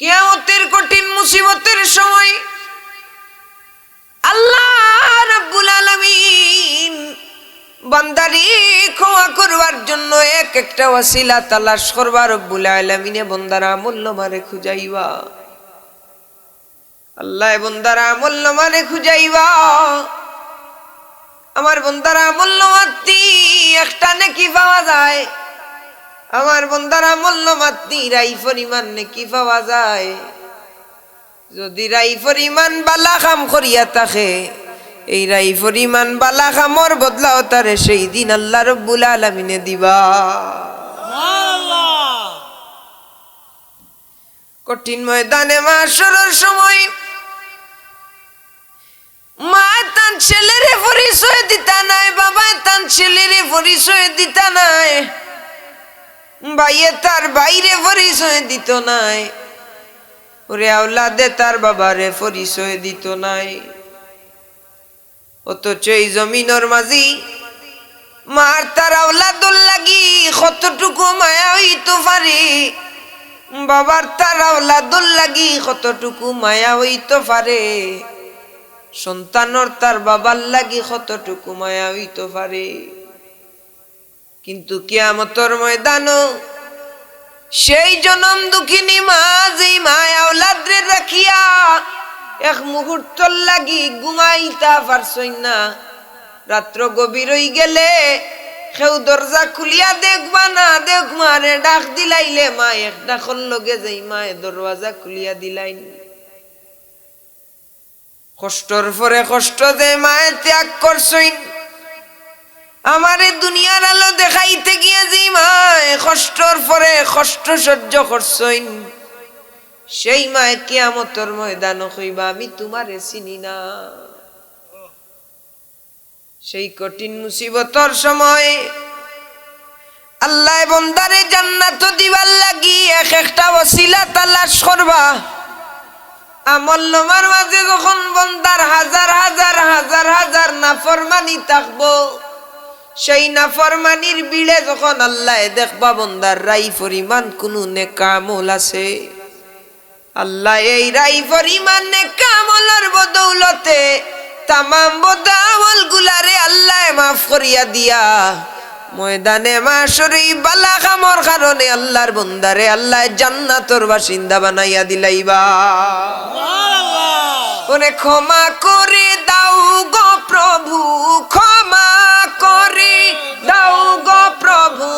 কিয়ামতের কঠিন মুসিবতের সময় আল্লাহ রাব্বুল আলামিন বান্দারি ক্ষমা করবার জন্য এক একটা ওয়াসিলা তালাশ করবা। রব্বুল আলামিনে বন্দারা আমল মারে খুঁজাইবা, আল্লাহ বন্দারা আমল মারে খুঁজাইবা। আমার বন্দারা আমল মাত্তি একটা নেকি পাওয়া যায়, আমার বন্দারা আমল মাত্তি রাই পরিমাণ নেকি পাওয়া যায়। যদি রাই পরিমাণ বালা কাম করিয়া থাকে, এই রাই পরিমাণ বালা কামর বদলাও তারে সেই দিন আল্লাহ রব্বুল আলামিনে দিবা। কঠিন ময়দানে মাশরের সময় মা তার ছেলেরে পরিচয় দিতা নাই, বাবা তার ছেলেরে পরিচয় দিতা নাই, ভাইয়ে তার বাইরে পরিচয় দিত নাই, ওরে আওলাদে তার বাবারে পরিচয় দিত নাই। অথচ এই জমিনের মাঝি মার তার আওলাদুল লাগি কতটুকু মায়া হইতে পারে, বাবার তার আওলাদুল লাগি কতটুকু মায়া হইতে পারে, সন্তানর তার বাবার লাগি কতটুকু মায়া হইতে পারে। কিন্তু কিয়ামতের ময়দানও সেই জনম দুঃখিনী মা যেই মায়া আওলাদরে রাখিয়া এক মুহূর্ত লাগি ঘুমাইতা পারছই না, রাত্র গভীর হই গেলে কেউ দরজা খুলিয়া দেখবা না, দেখ মারে ডাক দিলাইলে মা এক ডাকর লগে যাই মায়ে দরওয়াজা খুলিয়া দিলাইন। কষ্টর পরে কষ্ট যে মায়ে ত্যাগ করছইন, আমারে দুনিয়ার আলো দেখাইতে গিয়ে যে মায় কষ্টর পরে কষ্ট সহ্য করছইন, সেই মায় কিয়ামতের ময়দানে কইবা আমি তোমারে চিনি না। সেই কঠিন মুসিবতর সময় আল্লাহ বান্দারে জান্নাত দিবার লাগি এক একটা ওসিলা তালাশ করবা। আমল নামার মাঝে যখন বান্দার হাজার হাজার হাজার হাজার নাফরমানি থাকবো, সেই নাফরমানির বিলে যখন আল্লাহ দেখবা বন্দার রাই পরিমাণ কোন নেক আমল আছে, আল্লাহ এই রাই পরিমাণ নেক আমলের বদৌলতে তামাম বদ আমল গুলারে আল্লাহ মাফ করিয়া দিয়া ময়দানে মাশরে বালা কামর কারণে আল্লাহর বন্দারে আল্লাহ জান্নাতের বাসিন্দা বানাইয়া দিলাইবা। ওরে ক্ষমা করে দাও গো প্রভু, ক্ষমা করে দাও গো প্রভু,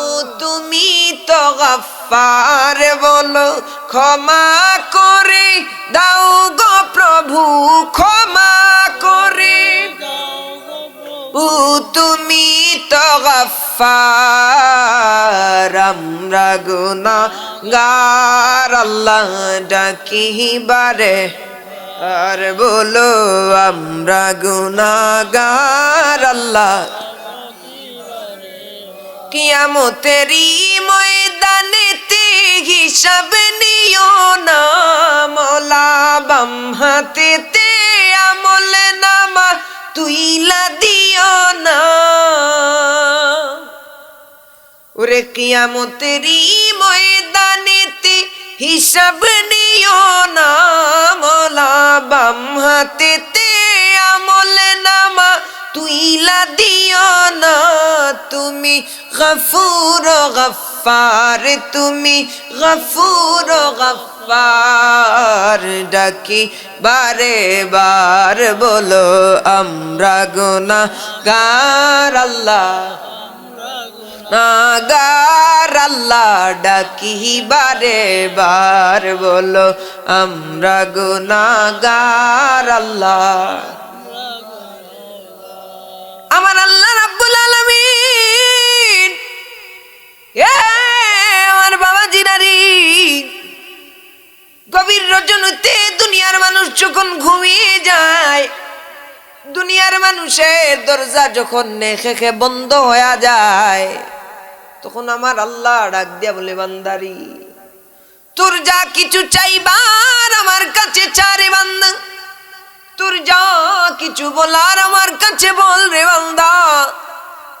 তুমি তো গফফার বলো, ক্ষমা করে দাও গো প্রভু, ক্ষমা করে তুমি তো গফফার, আমরা গুনাহগার আল্লাহ ডাকিবারে আর বলো আমরা গুনাহগার আল্লাহ। কিয়ামতেরই ময়দানেতে হিসাব নিও না, মওলা বাম হাতেতে আমল নামা তুইলা দিও না। ওরে কিয়ামতেরই ময়দানেতে হিসাব নিও না, মওলা বাম হাতেতে আমল নামা তুইলা দিও না। তুমি গফুর গফফার, তুমি গফুর গফফার, ডাকি বারে বার বলো আমরা গুনাহগার আল্লাহ, নাগার আল্লাহ ডাকি বারে বার বলো আমরা গুনাহগার আল্লাহ। আমার আল্লাহ রাব্বুল আলামিন আমার বাবা জিনারি গভীর রজনীতে দুনিয়ার মানুষ যখন ঘুমিয়ে যায়, দুনিয়ার মানুষের দরজা যখন নেখে বন্ধ হয়ে যায়, তখন আমার আল্লাহ ডাক দিয়া বলে বান্দারি তোর যা কিছু চাইবার আমার কাছে চারে বান্দা, তোর যা কিছু বলার আমার কাছে বল রে বান্দা।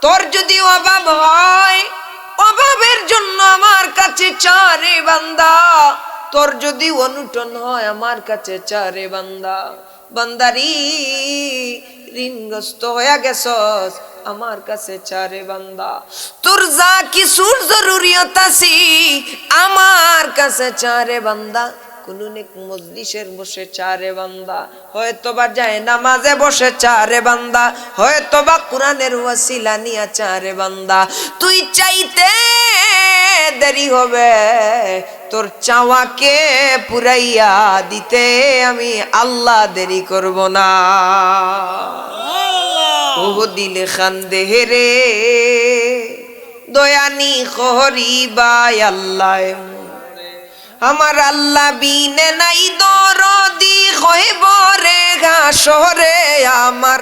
তোর যদি অভাব হয় অভাবের জন্য আমার কাছে চা রে বান্দা, তোর যদি অনুটন হয় আমার কাছে চারে বান্দা, বান্দারি ঋণগ্রস্ত হয়ে গেছস আমার কাছে চারে বান্দা, তোর যা কিছুর জরুরিয়ত আছে আমার কাছে চারে বান্দা। কোন নেক মজলিসের বসে চারে বান্দা, হয়তো বা যায় নামাজে বসে চারে বান্দা, হয়তো বা কোরআনের ওয়াসিলা নিয়া চারে বান্দা। তুই চাইতে দেরি হবে, তোর চাওয়াকে পুরাইয়া দিতে আমি আল্লাহ দেরি করব না। ও দিল খান্দে রে দয়ানি খরিবাই আল্লাহ, আমার আল্লাহ বিনে নাই দরদি হইব রে ঘাসরে, আমার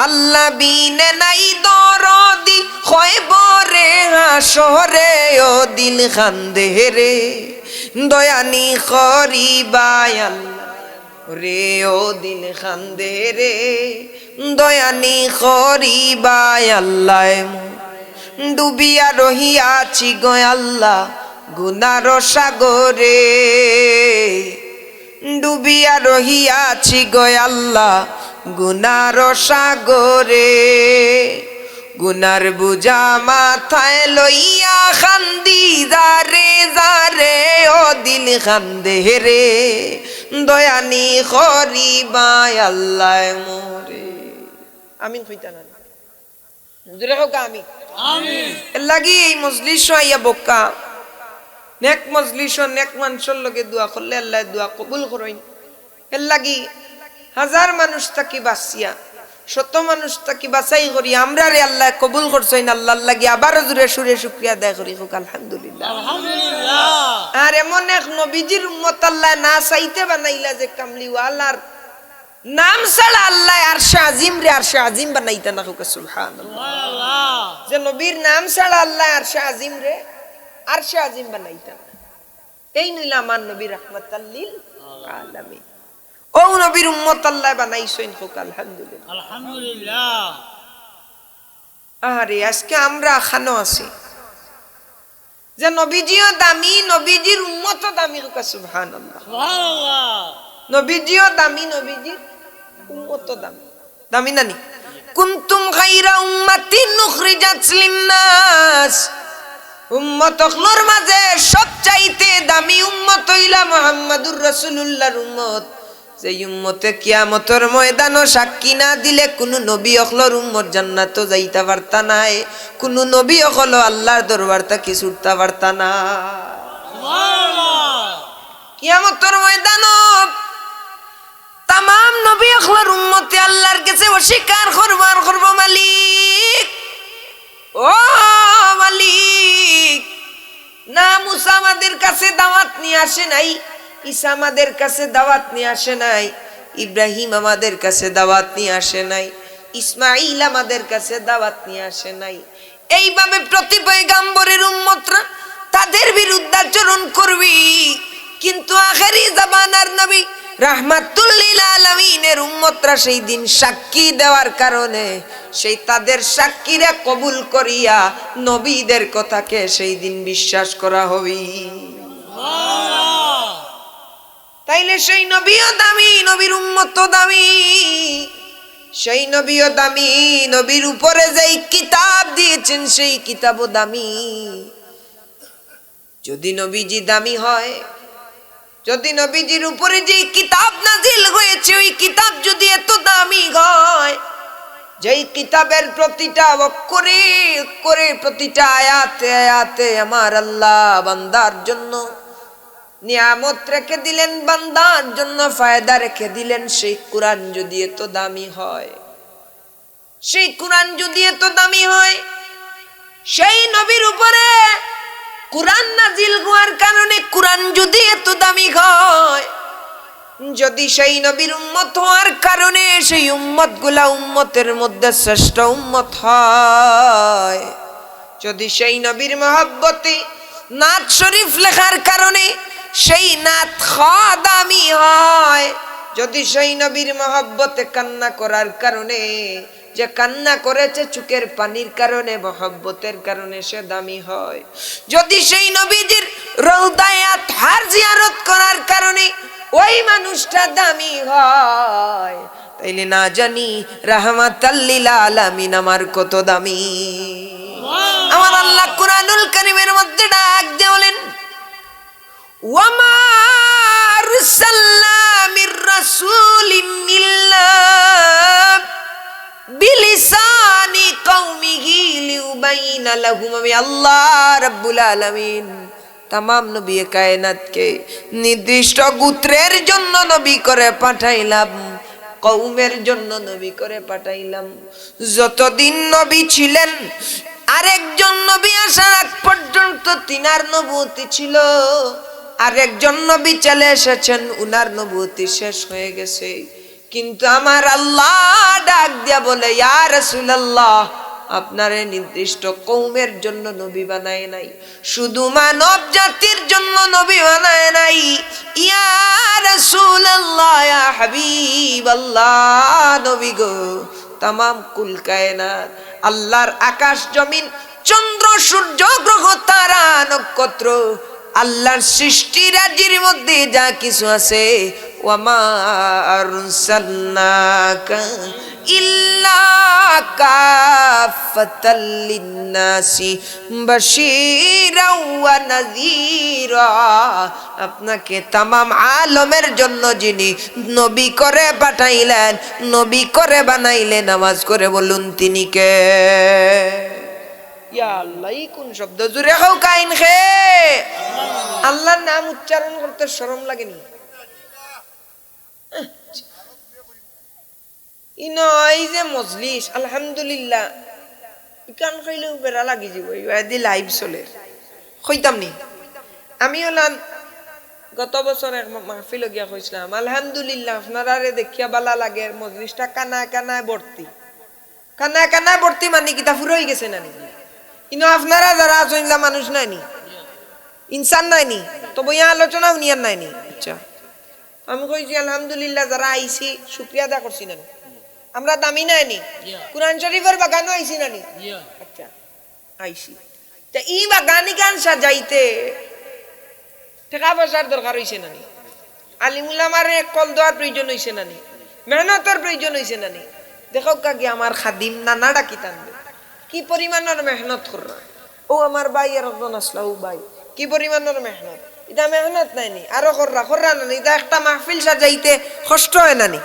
আল্লাহ বিনে নাই দরদি হইব রে ঘাসরে। ও দিল খান্দে রে দয়ানি খরিবাই আল্লাহ রে, ও দিল খান্দে রে দয়ানি খরিবাই আল্লাহ। ডুবিয়া রহিয়াছি গো আল্লাহ গুনার সাগরে, ডুবিয়া রহিয়াছি গো আল্লাহ গুনার সাগরে। গুনার বুঝা মাথায় লইয়া খান্দি যারে যারে, ও দিল খান্দে রে দয়ানি খরিবাই আল্লাহ মোরে। আমিন কইতা না জোরে হোক আমিন। আমিন। লাগি এই মজলিস আইয়া বক্কা নেক মজলিস নেক মানুষের লগে দোয়া করলে আল্লাহ দোয়া কবুল করেন। এর লাগি হাজার মানুষ তাকি বাঁচিয়া শত মানুষ তাকি বাছাই করি আমরা রে আল্লাহ কবুল করছেন। আল্লাহ লাগি আবারও জোরে সুরে শুকরিয়া আদায় করি হোক আলহামদুলিল্লাহ। আলহামদুলিল্লাহ। আর এমন এক নবীজির উম্মত আল্লাহ না চাইতে বানাইলা যে কামলিওয়ালার নাম ছাড়া আল্লাহ আরশে আজিম রে আরশে আজিম বানাইতা না হোক সুবহানাল্লাহ। যে নবীর নাম ছাড়া আল্লাহ আরশে আজিম রে আরশে আজিম বানাইতা না। এই নইলা আমার নবী রাহমাতাল লিল আলামিন। ও নবীর উম্মত আল্লাহ বানাইছেন হোক আলহামদুলিল্লাহ। আলহামদুলিল্লাহ। আরে আজকে আমরা খানো আছি যে নবীজিও দামি, নবীজির উম্মতও দামি হোক সুবহানাল্লাহ। সুবহানাল্লাহ। নবীজিও দামি, নবীজির উম্মতও দামি। দামি নানি কুনতুম খায়রা উম্মাতিন উখরিজাত লিন-নাস, উম্মত হলোর মাঝে সবচাইতে দামি উম্মত হইলা মুহাম্মাদুর রাসূলুল্লাহর উম্মত। যে উম্মতে কিয়ামতের ময়দানও সাক্ষী না দিলে কোন নবী হলোর উম্মত জান্নাতও যাইতে পারতা নাই, কোন নবী হলো আল্লাহর দরবার থেকে ছুটতে পারতা না। সুবহানাল্লাহ। কিয়ামতের ময়দানও तमाम नबी अखबार उम्मते अल्लाहर কাছে অস্বীকার করব মালিক ও মালিক। না মুসা আমাদের কাছে দাওয়াত নিয়ে আসে নাই, ঈসা আমাদের কাছে দাওয়াত নিয়ে আসে নাই, ইব্রাহিম আমাদের কাছে দাওয়াত নিয়ে আসে নাই, ইসমাঈল আমাদের কাছে দাওয়াত নিয়ে আসে নাই। এইভাবে প্রতি পয়গম্বরের উম্মতরা তাদের বিরুদ্ধে আচরণ করবি, কিন্তু আখেরি জামানার নবী রাহমাতুল লিল আলামিনের উম্মতরা সেই দিন সাক্ষী দেওয়ার কারণে সেই তাদের সাক্ষীরা কবুল করিয়া নবীদের কথাকে সেই দিন বিশ্বাস করা হবে। সুবহানাল্লাহ। তাইলে সেই নবীও দামি, নবীর উম্মতও দামি, সেই নবীও দামি, নবীর উপরে যেই কিতাব দিয়েছেন সেই কিতাবও দামি। যদি নবীজি দামি হয়, যদি নবীজির উপরে যে কিতাব নাজিল হয়েছে ওই কিতাব যদি এত দামি হয়, যেই কিতাবের প্রতিটা অক্ষরে অক্ষরে প্রতিটা আয়াতে আয়াতে আমার আল্লাহ বান্দার জন্য নিয়ামত রেখে দিলেন, বান্দার জন্য ফায়দা রেখে দিলেন, সেই কুরআন যদি এত দামি হয়, সেই কুরআন যদি এত দামি হয়, সেই নবীর উপরে কুরআন নাজিল হওয়ার কারণে কুরআন যদি এত দামি হয়, যদি সেই নবীর উম্মত হওয়ার কারণে সেই উম্মতগুলা উম্মতের মধ্যে শ্রেষ্ঠ উম্মত হয়, যদি সেই নবীর মহব্বতে নাত শরীফ লেখার কারণে সেই নাত দামি হয়, যদি সেই নবীর মহব্বতে কান্না করার কারণে, যে কান্না করেছে চোখের পানির কারণে, মহব্বতের কারণে সে দামি হয়। যদি সেই নবীজির রওদায়ে আতহার জিয়ারত করার কারণে ওই মানুষটা দামি হয়, তাইলে না জানি রাহমাতাল লিল আলামিন আমার কত দামি। আমার আল্লাহ কুরআনুল কারীমের মধ্যে ডাক দিয়ে বলেন, ওয়ামা আরসালনা মির রাসূলিন ইল্লা বিলিসানি কওমিহি লিউবাইনা লাহুম। আমি আল্লাহ রাব্বুল আলামিন तमाम नबी कायनातके निर्दिष्ट गोत्रेर जन्य नबी करे पाठाइलाम, कौमेर जन्य नबी करे पाठाइलाम। যতদিন নবী ছিলেন আরেকজন নবী আসার আগ পর্যন্ত তিনার নবুয়তি ছিল, আরেকজন নবী চলে এসেছেন, উনার নবুয়তি শেষ হয়ে গেছে। কিন্তু আমার আল্লাহ ডাক দিয়া বলে, ইয়া রাসূলুল্লাহ, আপনারে নির্দিষ্ট কওমের জন্য নবী বানায় নাই, শুধু মানব জাতির জন্য নবী বানায় নাই। ইয়া রাসূলুল্লাহ, ইয়া হাবিবাল্লাহ, নবী গো, तमाम কুল কায়নাত, আল্লাহর আকাশ জমিন, চন্দ্র সূর্য গ্রহ তারা নক্ষত্র, আল্লাহর সৃষ্টি রাজির মধ্যে যা কিছু আছে, ওয়ামা আরসালনাকা ইল্লা কাফাতাল লিন্নাসি বাশীরাও ওয়া নাযীরা। আপনাকে तमाम আলমের জন্য যিনি নবী করে পাঠাইলেন, নবী করে বানাইলেন, নামাজ করে বলুন তিনি কে? ইয়া আল্লাহ, এই কোন শব্দ জুড়ে খাও কাইন খে? আল্লাহর নাম উচ্চারণ করতে শরম লাগেনি? ইনো এই যে মজলিস, আলহামদুলিল্লাহ, ইকান খাইলেও বেড়া লাগি যাব, ইদি লাইভ চলে কইতাম নি। আমি হলাম গত বছর এক মাহফিল গিয়া কইছিলাম, আলহামদুলিল্লাহ আপনারারে দেখিয়া বালা লাগে, মজলিসটা কানায় কানায় ভর্তি। কানায় কানায় ভর্তি মানে কি তা ফুরই গেছে নানি? ইনো আপনারা যারা আছেন মানুষ নাইনি, ইনসান নাইনি, তো বইয়া আলোচনা উনিয়ার নাইনি। আচ্ছা, আমি কইছি আলহামদুলিল্লাহ যারা আইছি শুকরিয়া আদা করছি নানি। আমরা দামি নাইনি, কুরআন শরীফের বাগানও আইছি নানি। আচ্ছা, আইছি। তা এই বাগানি গান সাজাইতে টাকা পয়সার দরকার হইছে নানি? আলিমুল্লামারে কল দেওয়ার প্রয়োজন হইছে নানি? মেহনতের প্রয়োজন হইছে নানি? দেখো কাকি আমার খাদিম নানা ডাকি টানবে, কি পরিমাণের মেহনত কররা। ও আমার ভাই আর একজন আসলা, ও ভাই কি পরিমাণের মেহনত, এটা মেহনত নাইনি আরো কররা কররা নানি? এটা একটা মাহফিল সাজাইতে কষ্ট হয় নানি?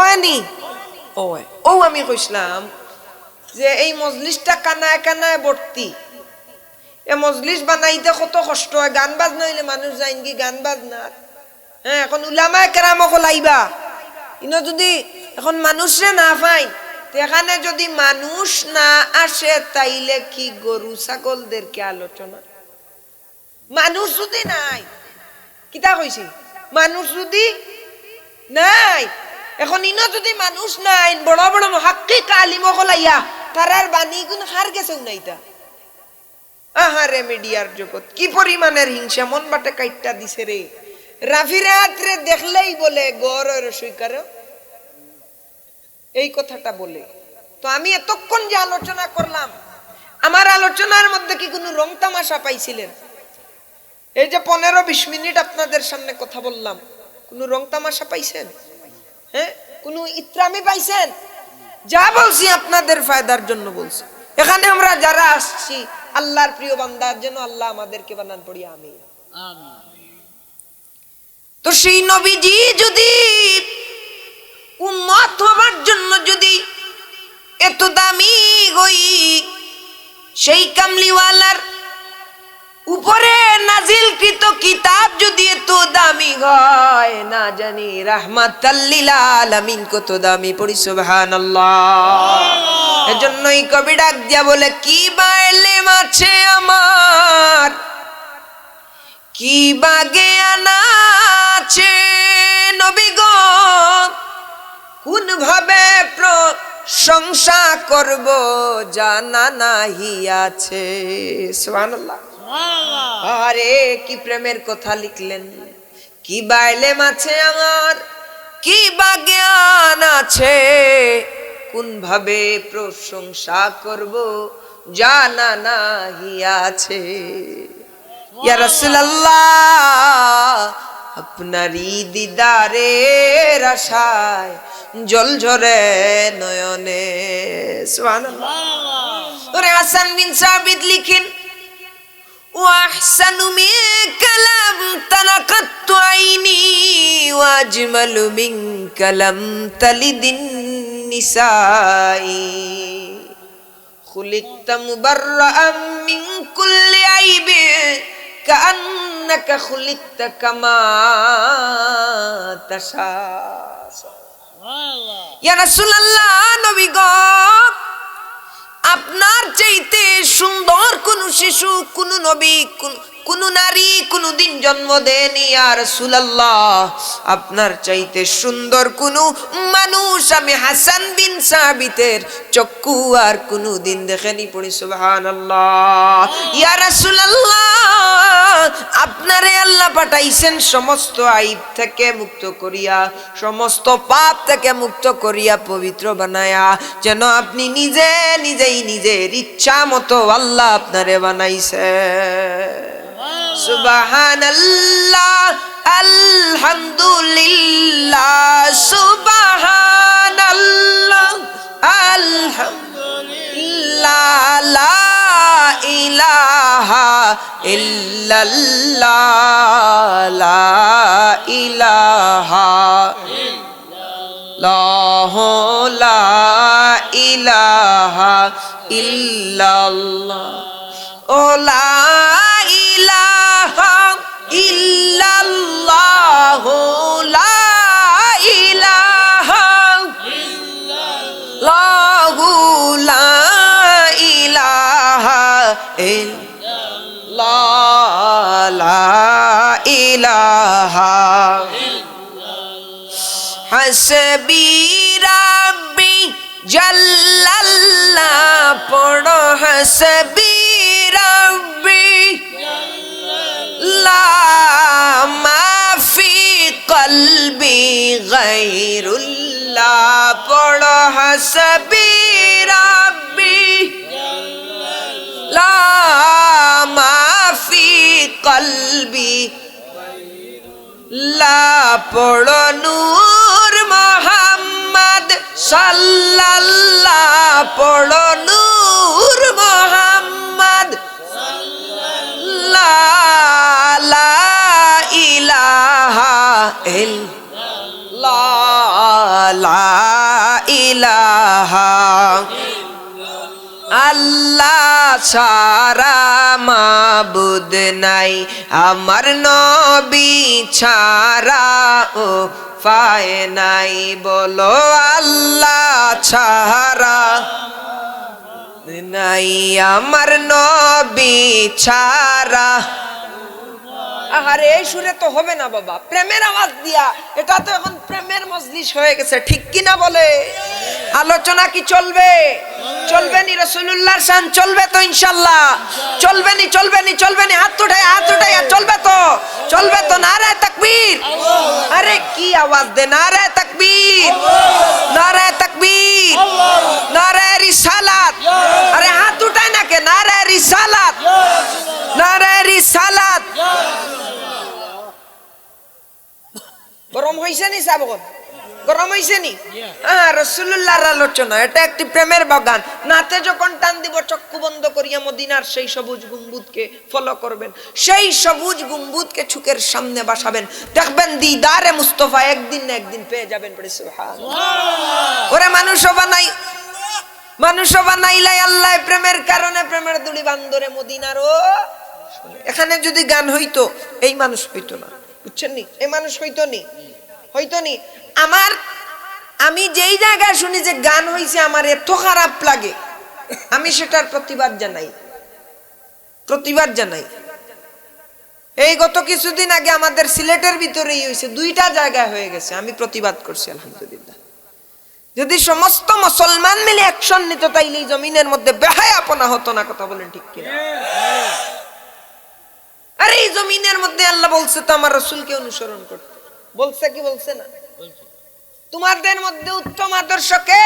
ওনি ও আমি কইছিলাম যে এই মজলিসটা কানায় কানায় ভর্তি, এ মজলিস বানাইতে কত কষ্ট হয়। গান বাজনা হইলে মানুষ যাইন কি গান বাজনা? হ্যাঁ, এখন উলামায়ে কেরামক লাইবা, ইনো যদি এখন মানুষরে না পাই, এখানে যদি মানুষ না আসে, তাইলে কি গরু ছাগলদেরকে আলোচনা? মানুষ যদি নাই, কিতা কইছি, মানুষ যদি নাই, এখন ইনো যদি মানুষ নাই, বড় বড় মুহাক্কিক আলিম হলাইয়া তারার বাণী গুণ হার গেছে উনাইতা। আহারে মিডিয়ার জগৎ কি পরিমাণের হিংসা, মন বাটে কাইটটা দিছে রে। রাফিরাত রে দেখলেই বলে গড় রসই করো, এই কথাটা বলে। তো আমি এতক্ষণ যে আলোচনা করলাম, আমার আলোচনার মধ্যে কি কোনো রং তামাশা পাইছিলেন? এই যে 15-20 মিনিট আপনাদের সামনে কথা বললাম, কোনো রং তামাশা পাইছেন? হ্যাঁ, কোনো ইত্রামি পাইছেন? যা বলছি আপনাদের ফায়দার জন্য বলছি। এখানে আমরা যারা আসছি আল্লাহর প্রিয় বান্দার জন্য, আল্লাহ আমাদেরকে বানান পড়ি আমিন। তো সেই নবীজি যদি উম্মত হবার জন্য যদি এত দামি হই, সেই কামলিওয়ালার উপরে নাজিলকৃত কিতাব যদি এত দামি হয়, না জানি রাহমাতাল লিল আলামিন কত দামি। পড়ি সুবহানাল্লাহ। এজন্যই কবি ডাক দিয়া বলে, কি বাইলে মাছে আমার, কি বাগে আনা আছে নবী গো, কোন ভাবে প্রশংসা করব জানা নাহি আছে। সুবহানাল্লাহ। আরে কি প্রেমের কথা লিখলেন, কি বাইলে মাছে আমার, কি বা জ্ঞান আছে, কোন ভাবে প্রশংসা করব জানা নাহি আছে। ইয়া রাসূলুল্লাহ আপনারই দিদারের আশায় জল ঝরে নয়নে। সুবহানাল্লাহ। ওরে হাসান বিন সাবিত লিখেন, وأحسن منك لم تلقت عيني وأجمل منك لم تلد النساء خلقت مبرأ من كل عيب كأنك خلقت كما تشاء يا رسول الله নবী গো আপনার চাইতে সুন্দর কোন শিশু, কোন নবী, কোন নারী কোনদিন জন্ম দেয়নি। ইয়া রাসূলুল্লাহ আপনার চাইতে সুন্দর কোন মানুষ আমি হাসান বিন সাবিতের চক্ষু আর কোনদিন দেখেনি। পড়ি সুবহানাল্লাহ। ইয়া রাসূলুল্লাহ আপনারে আল্লাহ পাঠাইছেন সমস্ত আইব থেকে মুক্ত করিয়া, সমস্ত পাপ থেকে মুক্ত করিয়া, পবিত্র বানায়া, যেন আপনি নিজে নিজেই নিজের ইচ্ছা মতো আল্লাহ আপনারে বানাইছে। সুবহানাল্লাহ আলহামদুলিল্লাহ সুবহানাল্লাহ আলহামদুলিল্লাহ লা ইলাহা ইল্লাল্লাহ লা ইলাহা ইল্লাল্লাহ লা ইলাহা ইল্লাল্লাহ ও লা ইলাহা ইল্লাল্লাহ লা ইলাহা ইল্লাল্লাহ লা ইলাহা ইল্লাল্লাহ লা ইলাহা হাসবি রাব্বি জাল্লাল্লাহ পড়ো হাসবি রাব্বি লা মাফি কলবি গায়রুল্লাহ পড়ো হাসবি রাব্বি লা মাফি কলবি লা পড়ো নূর মুহাম্মদ সাল্লাল্লাহ পড়ো নূর মুহাম্মদ সাল্লাল্লাহ লা ইলাহা ইল্লাল্লাহ লা ইলাহা আল্লাহ ছাড়া মাবুদ নাই, আমার নবী ছাড়া ও পায় নাই, বলো আল্লাহ ছাড়া নাই, আমার নবী ছাড়া। আরে এই সুরে তো হবে না বাবা, প্রেমের আওয়াজ দিয়া, এটা তো এখন প্রেমের মজলিস হয়ে গেছে, ঠিক কি না বলে? আলোচনা কি চলবে? চলবে নি? রাসূলুল্লাহর শান চলবে তো ইনশাআল্লাহ? চলবে নি? চলবে নি? চলবে নি? হাত উঠায় চলবে তো? চলবে তো? নারায়ে তাকবীর। আরে কি আওয়াজ দে, নারায়ে তাকবীর, নারায়ে তাকবীর, নারায়ে রিসালাত। আরে হাত উঠায় না কে? নারায়ে রিসালাত, নারায়ে রিসালাত। গরম হইছে নি সাবগণ? গরম হইছে নি? হ্যাঁ, রাসূলুল্লাহর আলোচনা, এটা একটি প্রেমের বাগান। নাতে যখন টান দিব চক্ষু বন্ধ করিয়া মদিনার সেই সবুজ গম্বুজকে ফলো করবেন, সেই সবুজ গম্বুজকে চোখের সামনে বসাবেন, দেখবেন দিদারে মুস্তাফা একদিন না একদিন পেয়ে যাবেন। পড়ে সুবহানাল্লাহ। ওরে মানুষ বানাইলাই আল্লাহ প্রেমের কারণে, প্রেমের দুলি বান্দরে মদিনার। ও এখানে যদি গান হইতো এই মানুষ হইতো না, বুঝছেন নি? এই মানুষ হইতো নি। আমি যেই জায়গায় শুনি যে গান হইছে আমার এত খারাপ লাগে, আমি সেটার প্রতিবাদ জানাই। এই গত কিছুদিন আগে আমাদের সিলেটের ভিতরেই হইছে, 2টা জায়গায় হয়ে গেছে, আমি প্রতিবাদ করছি আলহামদুলিল্লাহ। যদি সমস্ত মুসলমান মিলে অ্যাকশন নিত তাইলে এই জমিনের মধ্যে বেহায়াপনা হতো না। কথা বলেন ঠিক কিনা? আরে এই জমিনের মধ্যে আল্লাহ বলছে তো আমার রাসূলকে অনুসরণ করতে, বলছে কি বলছে না? তোমাদের মধ্যে উত্তম আদর্শকে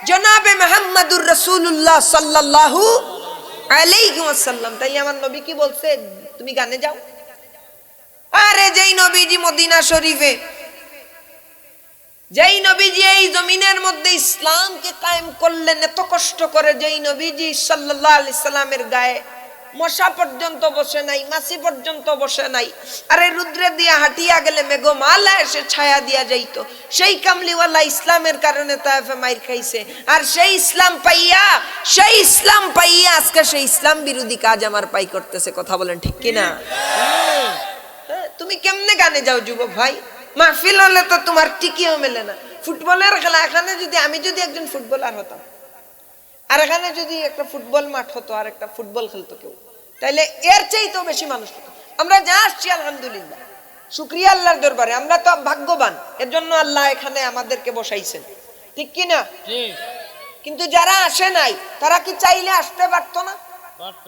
জনাবে মুহাম্মদুর রাসূলুল্লাহ সাল্লাল্লাহু আলাইহি ওয়াসাল্লাম। তাইলে আমার নবী কি বলছে? তুমি গানে যাও। আরে যেই নবীজি মদিনা শরীফে, যেই নবীজি এই জমিনের মধ্যে ইসলামকে কায়েম করলেন এত কষ্ট করে, যেই নবীজি সাল্লাল্লাহু আলাইহি সাল্লামের গায়ে মশা পর্যন্ত বসে নাই, মাছি পর্যন্ত বসে নাই, আরে রুদ্রে দিয়া হাঁটিয়া গেলে মেঘমালা এসে ছায়া দিয়া যাইতো, সেই কামলিওয়ালা ইসলামের কারণে তায়েফে মাইর খাইছে। আর সেই ইসলাম পাইয়া আজকে সেই ইসলাম বিরোধী কাজ আমার পাই করতেছে। কথা বলেন ঠিক কিনা? তুমি কেমনে গানে যাও যুবক ভাই? মাহফিল হলে তো তোমার টিকিও মেলে না। ফুটবলের খেলা, এখানে যদি আমি একজন ফুটবলার হতাম, আর এখানে যদি একটা ফুটবল মাঠ হতো আর একটা ফুটবল খেলতো কেউ, তাইলে এর চাইতেও বেশি মানুষ হতো। আমরা যা আসছি আলহামদুলিল্লাহ, শুকরিয়া আল্লাহর দরবারে, আমরা তো ভাগ্যবান, এর জন্য আল্লাহ এখানে আমাদেরকে বসাইছেন, ঠিক কিনা? কিন্তু যারা আসে নাই তারা কি চাইলে আসতে পারতো না?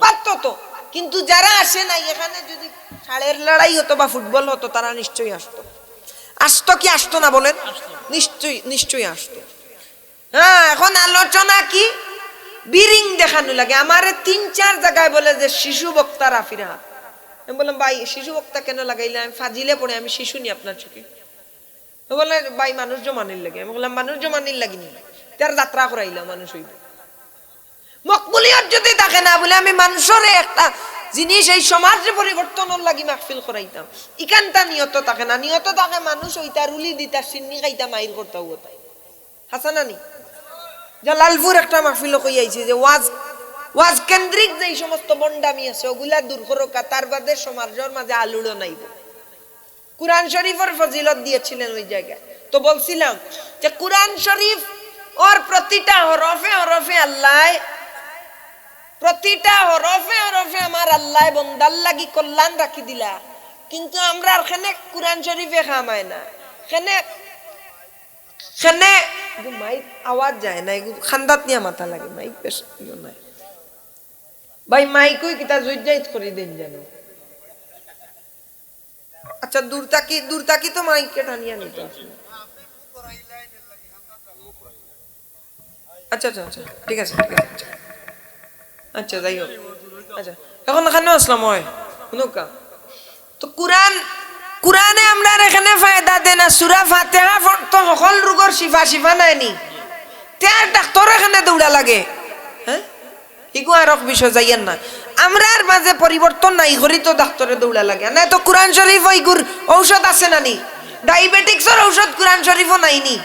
পারতো তো। কিন্তু যারা আসে নাই, এখানে যদি ষাঁড়ের লড়াই হতো বা ফুটবল হতো, তারা নিশ্চয়ই আসতো। আসতো কি আসতো না বলেন? নিশ্চয়ই আসতো। হ্যাঁ, এখন আলোচনা কি? বিরিং দেখানো লাগে। আমারে 3-4 জায়গায় বলে যে শিশু বক্তা রাফির হাত। আমি বললাম ভাই শিশু বক্তা কেন লাগাইলে? আমি ফাজিলে পড়ে, আমি শিশু নি আপনার চোখে? বলে ভাই মানুষ জমানির লাগে। আমি বললাম মানুষ জমানির লাগিনি, তার যাত্রা করাইলাম মানুষ হইব। মকবুলিয়ত যদি থাকে না বলে আমি মানুষের একটা জিনিস এই সমাজে পরিবর্তনের লাগি মাহফিল করাইতাম, ইকানটা নিয়ত থাকে না। নিয়ত থাকে মানুষ ওইটা রুলি দিতা সিন্নি খাইতা মাইর করতাম। হাসানানি জালালপুর একটা মাহফিল কই আইছে যে ওয়াজ কেন্দ্রিক যে সমস্ত বন্ডামি আছে ওগুলা দূর করোকা, তার বাদে সমাজের মাঝে আলুড়ো নাইব। কুরআন শরীফের ফজিলত দিয়েছিলেন ওই জায়গায়। তো বলছিলাম যে কুরআন শরীফ ওর প্রতিটা হরফে আল্লাহ, প্রতিটা হরফে আমার আল্লাহ বন্দার লাগি কল্যাণ রাখি দিলা। কিন্তু আমরা এখানে কুরআন শরীফে খামায় না, এখানে মাইক আওয়াজ যায় না, খান্দাত নিয়ে মাথা লাগে। মাইক বেশ নাই ভাই, মাইকই কিতা জয়জাইত করে দেন যেন। আচ্ছা দূর তাকি তো মাইকে টানিয়া নিতে আসলে। আচ্ছা ঠিক আছে আচ্ছা যাই হোক। আচ্ছা এখন এখানে আসলাম হয় শুনুকা। তো কুরআনে আমরা এখানে ফায়দা দেনা সূরা ফাতিহা তো সকল রোগের শিফা নাইনি, তার ডাক্তার এখানে দৌড়া লাগে। হ্যাঁ, ইগো আর বিষয় যাইয়েন না। আমরার মাঝে পরিবর্তন নাই করি তো ডাক্তারে দৌড়া লাগে না। তো কুরআন শরীফ ইগুর ঔষধ আছে না নি? ডায়াবেটিক্সের ঔষধ কুরআন শরীফও নাইনি?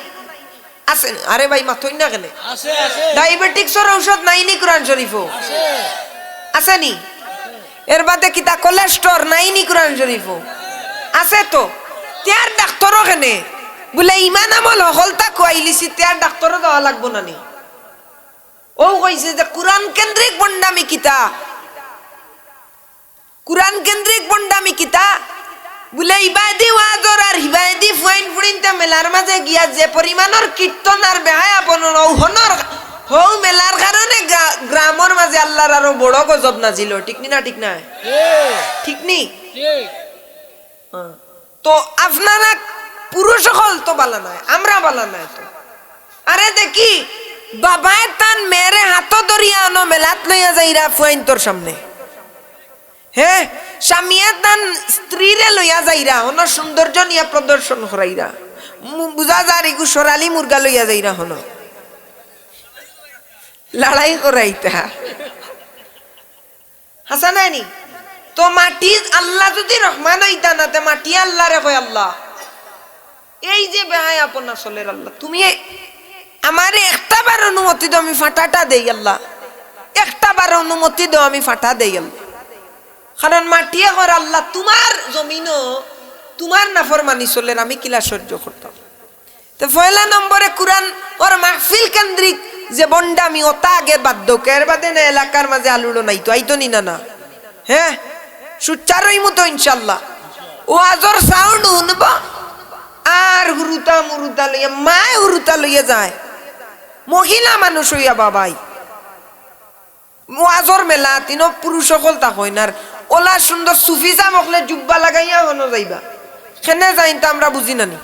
আছে? আরে ভাই মাথই না কেন? ডায়াবেটিক্সের ঔষধ নাইনি কুরআন শরীফও? আছে নি? এর বাদে কিতা কোলেস্ট্রল নাইনি কুরআন শরীফও? আছে তো। তার ডাক্তারও কেনে বলে ইমান আমল হলতা খুয়াইলিছি, তার ডাক্তারও দেওয়া লাগবো না নি? ও কইছে যে কুরআন কেন্দ্রিক বন্ডামি কিতা, কুরআন কেন্দ্রিক বন্ডামি কিতা বলে ইবাদি ওয়াজর আর হিবাদি ফুয়াইন ফুড়িনতে মেলার মাঝে গিয়া যে পরিমাণের কীর্তন আর বেহায়াপন ঔহনর হৌ মেলার কারণে গ্রামের মাঝে আল্লাহর আরো বড় গজব নাজিল। ঠিক নি না? ঠিক না? ঠিক নি? তো আপনারা পুরুষ সকল তো বালা নাই, আমরা বালা নাই তো। আরে দেখি বাবায় তান মেরে হাত ধরিয়া আনো মেলাত লইয়া যাইরা ফুয়াইন তোর সামনে। হ্যাঁ, স্বামীয়ে তান স্ত্রীরে লইয়া যাইরা হন সৌন্দর্য নিয়ে প্রদর্শন করাইরা, বুঝা যার ইগু সরালি মুরগা লইয়া যাইরা হন লড়াই করাইতা। হাসা নাইনি? তো মাটি আল্লাহ যদি রহমান হইতা না, তে মাটি আল্লাহ রে কয় আল্লাহ এই যে বেহায় আপন আসলের আল্লাহ, তুমি আমারে একটা বার অনুমতি দাও আমি ফাটাটা দেই আল্লাহ, একটা বার অনুমতি দাও আমি ফাটা দেই আল্লাহ। কারণ মাটিয়ে কর আল্লাহ তোমার জমিনও তোমার নাফরমানি চলের আমি কিলা সহ্য করতাম। তো পয়লা নম্বরে কুরআন ওর মাহফিল কেন্দ্রিক যে বন্ডামি ওটা আগে বাধ্য কের বাদে না এলাকার মাঝে আলুড়ো নাই তো আইতো নি না। হ্যাঁ, সুচারই মতো ইনশাল্লাহ ও আজর সাউন্ড শুনব আর হুরুতা মুরুতা লইয়া মায় হুরুতা লইয়া যায় মহিলা মানুষ হইয়া বাবাই ওয়াজর মেলা তিন পুরুষ সকল তা হয় না। ওলা সুন্দর সুফিজা মকলে জুব্বা লাগাইয়া হনো যাইবা, কেনে যাইন তা আমরা বুঝি নানি।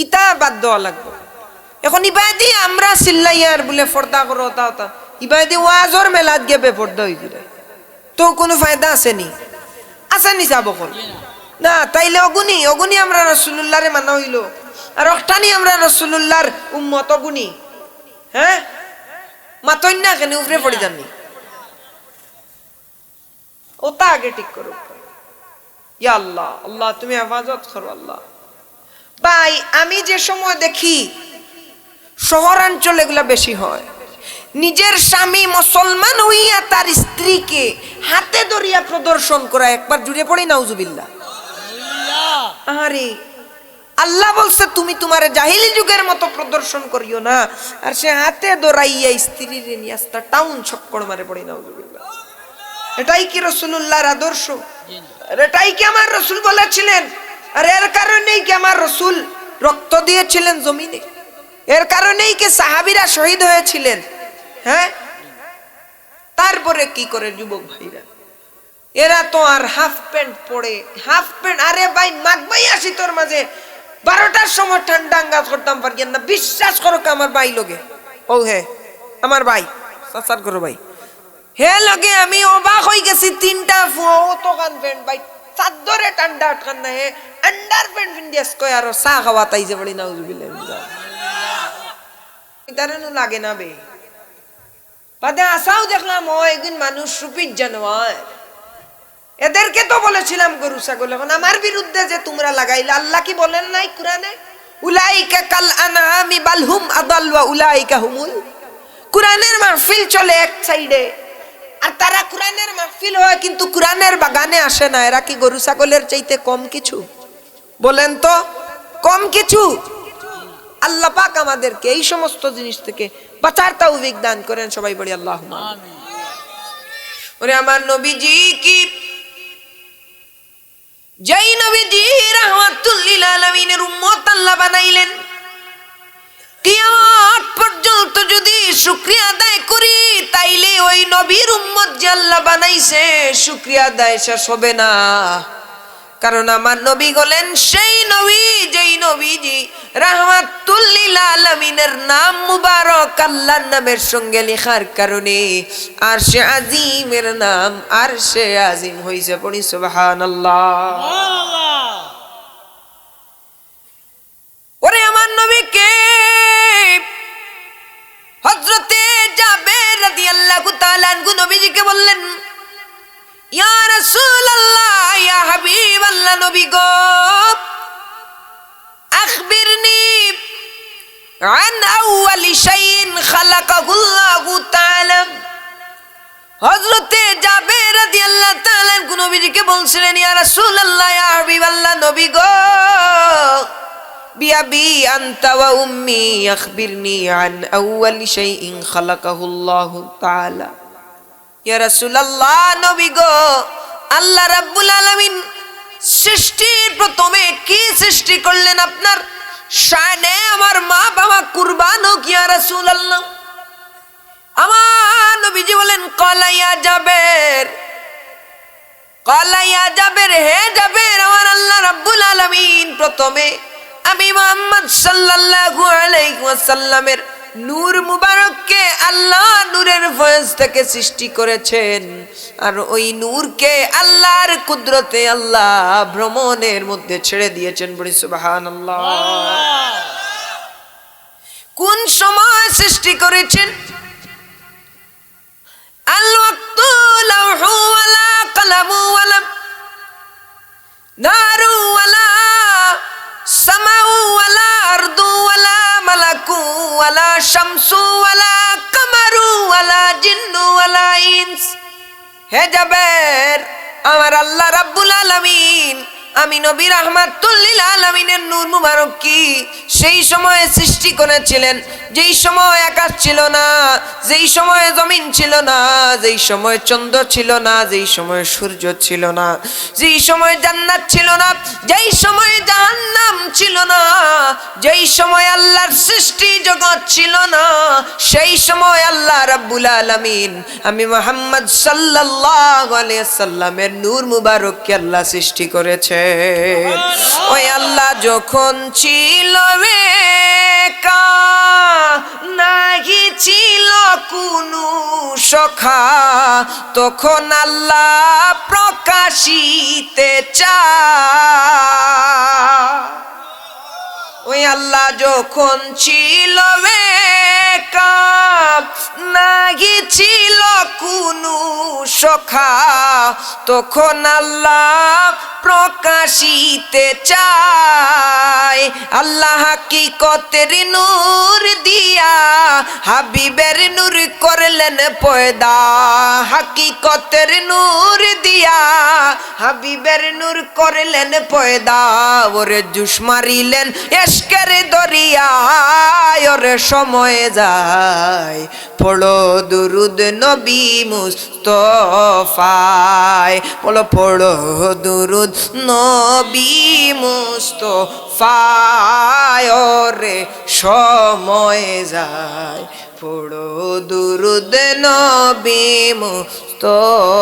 ইটা বাদ দেওয়া লাগবে। এখন ইবাদি আমরা চিল্লাইয়ার বলে ফর্দা করো তা ইবাদি ওয়াজর মেলাত গিয়ে বেপর্দা হয়ে যায়, তো কোনো ফায়দা আছে নি? আছে নি যাব কোন না? তাইলে অগুনি আমরা রাসূলুল্লাহরে মানা হইল, আর অষ্টানি আমরা রাসূলুল্লাহর উম্মত অগুনি। হ্যাঁ, মাতই না কেন উপরে পড়ে যাননি? ওটা আগে ঠিক করো। ইয়া আল্লাহ, আল্লাহ তুমি হেফাজত করো আল্লাহ। ভাই আমি যে সময় দেখি শহরাঞ্চল এগুলা বেশি হয়, নিজের স্বামী মুসলমান হইয়া তার স্ত্রীকে হাতে ধরিয়া প্রদর্শন করা, একবার জুড়ে পড়ি নাউজুবিল্লাহ। আরে আল্লাহ বলছে তুমি তোমার জাহিলি যুগের মতো প্রদর্শন করিও না, আর সে হাতে ধরাইয়া স্ত্রীর নিয়ে আস্তা টাউন ছক্কর মারে পড়ি নাউজুবিল্লাহ। এটাই কি রাসূলুল্লাহর আদর্শ? এটাই কি আমার রাসূল বলেছিলেন? আর এর কারণেই কি আমার রাসূল রক্ত দিয়েছিলেন জমিনে? এর কারণেই কি সাহাবীরা শহীদ হয়েছিলেন? হ্যাঁ, তারপরে কি করে যুবক ভাইরা এরা তো আর হাফ প্যান্ট পরে, হাফ প্যান্ট। আরে ভাই মাগবাই আসি তোর মাঝে 12টার সময় ঠান্ডা আঙ্গাজ করতাম পারিয়েন না, বিশ্বাস করো আমার ভাই লোকে। ও হে আমার ভাই সাসার করো ভাই, হে লগে আমি অবাক হয়ে গেছি। 3টা ফুয়া ও তো কান প্যান্ট ভাই চাদরে ঠান্ডা আটকান না, হে আন্ডার প্যান্ট পিন্দিয়াস কয় আর চা খাওয়া তাই যে বলি নাউজুবিল্লাহ। ইদারনু লাগে না বে বাদে আসাও দেখলাম ও একদিন মানুষ রূপীর জানোয়ার। এদেরকে তো বলেছিলাম গরু ছাগল, এখন আমার বিরুদ্ধে যে তোমরা লাগাইলে, আল্লাহ কি বলেন নাই কুরআনে? উলাইকা কাল আনআমি বাল হুম আদাল ওয়া উলাইকা হুমুল। কুরআনের মাহফিল চলে এক সাইডে, আর তারা কুরআনের মাহফিল হয় কিন্তু কুরআনের বাগানে আসে না। এরা কি গরু ছাগলের চাইতে কম কিছু? বলেন তো, কম কিছু? আল্লাহ পাক আমাদেরকে এই সমস্ত জিনিস থেকে বাঁচার তৌফিক দান করেন, সবাই বলি আল্লাহুম্মা আমিন। ওরে আমার নবীজি কি, যেই নবীজি রাহমাতুল লিল আলামিনের উম্মত আল্লাহ বানাইলেন, কিয়ামত পর্যন্ত যদি শুকরিয়া আদায় করি তাইলে ওই নবীর উম্মত যে আল্লাহ বানাইছে শুকরিয়া আদায় শেষ হবে না। কারণ আমার নবী হলেন সেই নবী যেই নবীজি রাহমাতুল লিল আলামিনের নাম মুবারক আল্লাহর নামের সঙ্গে লেখার কারণে আরশে আজিমের নাম আরশে আজিম হইছে। পড়ি সুবহানাল্লাহ। ওরে আমার নবীকে হযরতে জাবের রাদিয়াল্লাহু তাআলা আনহু নবীজিকে বললেন, ইয়া রাসূলুল্লাহ, ইয়া হাবিবাল্লাহ, নবী গো আখবিরনি আন আউয়ালি শাইইন খালাকাহুল্লাহু তাআলা। হযরতে জাবের রাদিয়াল্লাহু তাআলা আনহু নবীজিকে বলছিলেন, ইয়া রাসূলুল্লাহ, ইয়া হাবিবাল্লাহ, নবী গো বিআবি আনতা ওয়া উম্মি আখবিরনি আন আউয়ালি শাইইন খালাকাহুল্লাহু তাআলা। ইয়া রাসূলুল্লাহ, নবী গো আল্লাহ রাব্বুল আলামিন সৃষ্টির প্রথমে কি সৃষ্টি করলেন আপনার শানে? আমার মা বাবা কুরবান হোক ইয়া রাসূলুল্লাহ। আমার নবীজি বলেন, ক্বালা ইয়া জাবের, ক্বালা ইয়া জাবের, হে জাবের, আমার আল্লাহ রাব্বুল আলামিন প্রথমে আমি মুহাম্মদ সাল্লাল্লাহু আলাইহি ওয়াসাল্লামের নূর মুবারককে আল্লাহ নূরের ফয়েজ থেকে সৃষ্টি করেছেন, আর ওই নূরকে আল্লাহর কুদরতে আল্লাহ ভ্রমণের মধ্যে ছেড়ে দিয়েছেন। বলি সুবহানাল্লাহ। কোন সময় সৃষ্টি করেছেন? আল ওয়াক্তু লাউহু ওয়ালা কলামু ওয়ালা নারু ওয়ালা সামাউ ওয়ালা আরদু ওয়ালা মালাকু ওয়ালা শামসু ওয়ালা কামারু ওয়ালা জিন্নু ওয়ালা ইনস। হে জাবের, আমার আল্লাহ রাব্বুল আলামিন আমি নবী রাহমাতুল লিল আলামিনের নূর মুবারক কি সেই সময়ে সৃষ্টি করেছিলেন যেই সময় আকাশ ছিল না, যেই সময় জমিন ছিল না, যেই সময় চন্দ্র ছিল না, যেই সময় সূর্য ছিল না, যেই সময় জান্নাত ছিল না, যেই সময় জাহান্নাম ছিল না, যেই সময় আল্লাহ আল্লাহর সৃষ্টি জগৎ ছিল না, সেই সময় আল্লাহ রাব্বুল আলামিন আমি মুহাম্মদ সাল্লাল্লাহু আলাইহি সাল্লামের নূর মুবারককে আল্লাহ সৃষ্টি করেছে। ওই আল্লাহ যখন ছিল একা, নাহি ছিল কোনো সখা, তখন আল্লাহ প্রকাশিতে চায়। ওই আল্লাহ যখন ছিল একা, নাহি ছিল কোনো সখা, তখন আল্লাহ প্রকাশিতে চায়। আল্লাহ হাকিকতের নূর দিয়া হাবিবের নূর করলেন পয়দা, হাকিকতের নূর দিয়া হাবিবের নূর করলেন পয়দা। ওরে জুস মারিলেন এশকের দরিয়ায়, ওরে সময় যায় পড়ো দুরুদ নবী মুস্তফায়, বলো পড়ো দুরুদ নবী মুস্তফায়, ওরে সময় যায় পড়ো দুরুদ নবী মুস্তফায়।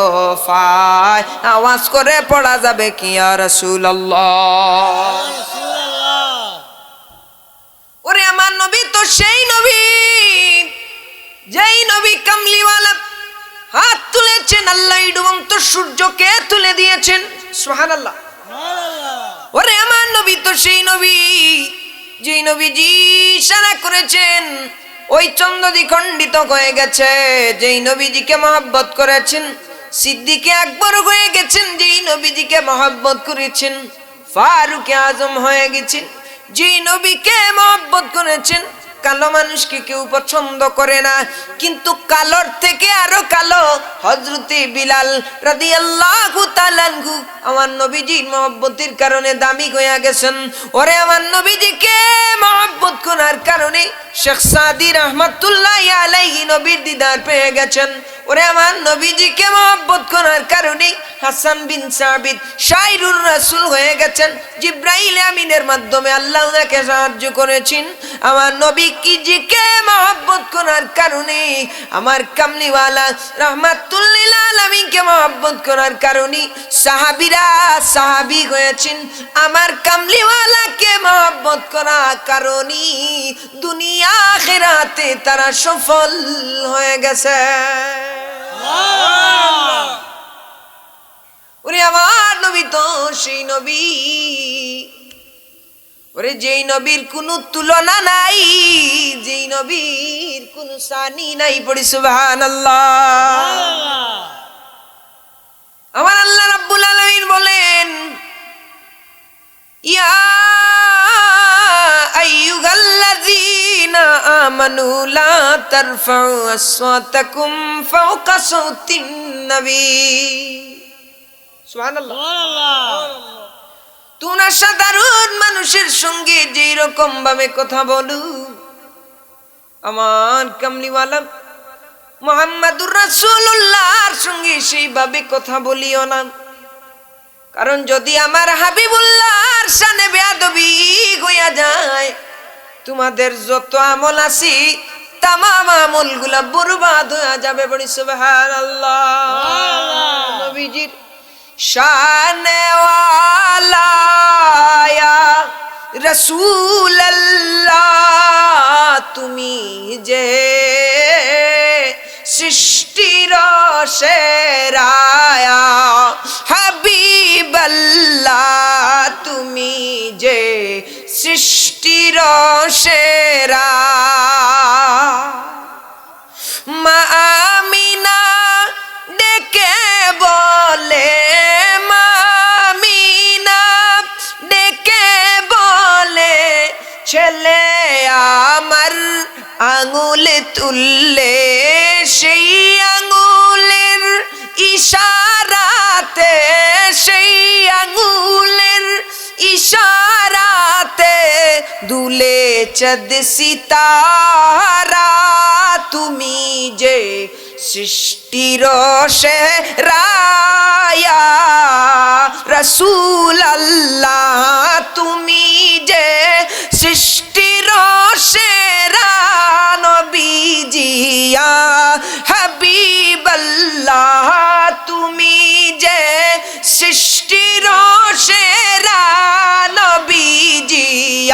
আওয়াজ করে পড়া যাবে কি ইয়া রাসূলুল্লাহ। ওরে আমার নবী তো সেই নবী, যেই নবী কামলিওয়ালা, হাত তুলেছেন আল্লাহ ডুবন্ত সূর্যকে তুলে দিয়েছেন, সুবহানাল্লাহ। ওরে আমার নবী তো সেই নবী, যেই নবীজি ইশারা করেছেন ওই চন্দ্র দ্বিখণ্ডিত হয়ে গেছে। যেই নবীজিকে মহব্বত করেছেন সিদ্দিকে আকবর হয়ে গেছেন, যেই নবীজিকে মহব্বত করেছেন ফারুক আজম হয়ে গেছেন। যেই নবীকে মহব্বত করেছেন কালো মানুষকে কেউ পছন্দ করে না, কিন্তু কালোর থেকে আরো কালো হযরতে বিলাল রাদিয়াল্লাহু তাআলা আনহু আমার নবীজির মহব্বতের কারণে দামি হয়ে গেছেন। ওরে আমার নবীজিকে মহব্বত করার কারণে শেখ সাদি রহমাতুল্লাহি আলাইহি নবীর দিদার পেয়ে গেছেন। ওরে আমার নবীজিকে মহব্বত করার কারণে হাসান বিন সাবিত শাইরুর রাসূল হয়ে গেছেন। জিবরাইল আমিনের মাধ্যমে আল্লাহ ওনাকে সাহায্য করেছেন। আমার নবী কিজিকে মহব্বত করার কারণে আমার কামলিওয়ালা রাহমাতুল লিল আলামিনকে মহব্বত করার কারণে সাহাবীরা সাহাবী হয়েছেন। আমার কামলিওয়ালাকে মহব্বত করার কারণে দুনিয়া আখিরাতে তারা সফল হয়ে গেছে। ওরে আমার নবী তো সেই নবী, ওরে যেই নবীর কোনো তুলনা নাই, যেই নবীর কোনো সানি নাই, পড়ি সুবহানাল্লাহ। আমার আল্লাহ রাব্বুল আলামিন বলেন ইয়া আইয়ুহাল্লাযীনা আমানু লা তারফাউ আসওয়াতাকুম ফাওকা সাওতিন নবী, সুবহানাল্লাহ। তোমরা সাধারণ মানুষের সঙ্গে যেই রকম ভাবে কথা বলো, আমার কামলিওয়ালা মুহাম্মাদুর রাসূলুল্লাহর সঙ্গে সেইভাবে কথা বলিও না। কারণ যদি আমার হাবিবুল্লাহর শানে বেয়াদবি হইয়া যায়, তোমাদের যত আমল আছে তামাম আমলগুলা বরবাদ হয়ে যাবে। বলি সুবহানাল্লাহ। নবীজির শানে ওয়ালা ইয়া রাসূলুল্লাহ, তুমি যে সৃষ্টির সেরা হাবিবাল্লাহ, তুমি যে সৃষ্টির সেরা। মা আমিনা ডেকে বলে, মা আমিনা ডেকে বলে, ছেলে আমার আঙুল তুললে, সেই আঙুলের ইশারাতে, সেই আঙুলের ইশারাতে দুলে চাঁদ সিতারা, তুমি যে সৃষ্টির সেরা রাসূলুল্লাহ, তুমি যে সৃষ্টির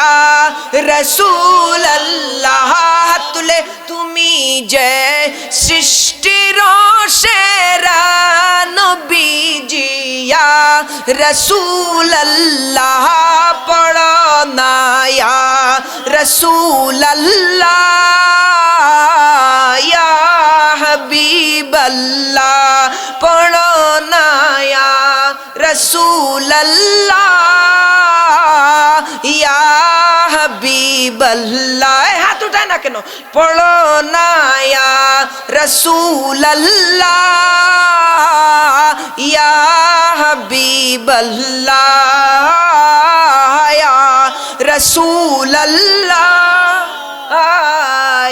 ইয়া রসুল আল্লাহ হাত তুলে তুমি যে সৃষ্টির সেরা নবীজি ইয়া রসুল আল্লাহ পড়ো না ইয়া রসুল আল্লাহ ইয়া হাবিব আল্লাহ পড়ো না ইয়া রসুল আল্লাহ ইয়া হাবিব আল্লাহ হাত উঠায় না কেন পড়ো না ইয়া রসুল আল্লাহ ইয়া হাবিব আল্লাহ ইয়া রসুল আল্লাহ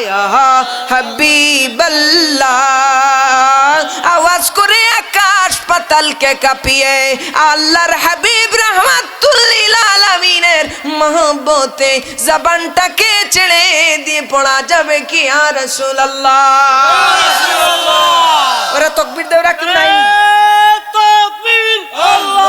ইয়া হাবিব আল্লাহ আওয়াজ করে আকাশ পাতালকে কাঁপিয়ে আল্লাহর হাবিব রহমাতুল লিল আলামিনের মহব্বতে জবানটাকে ছেড়ে দিয়ে পড়া যাবে কি ইয়া রাসূলুল্লাহ ওরা তাকবীর দেওরা কি নাই তাকবীর আল্লাহু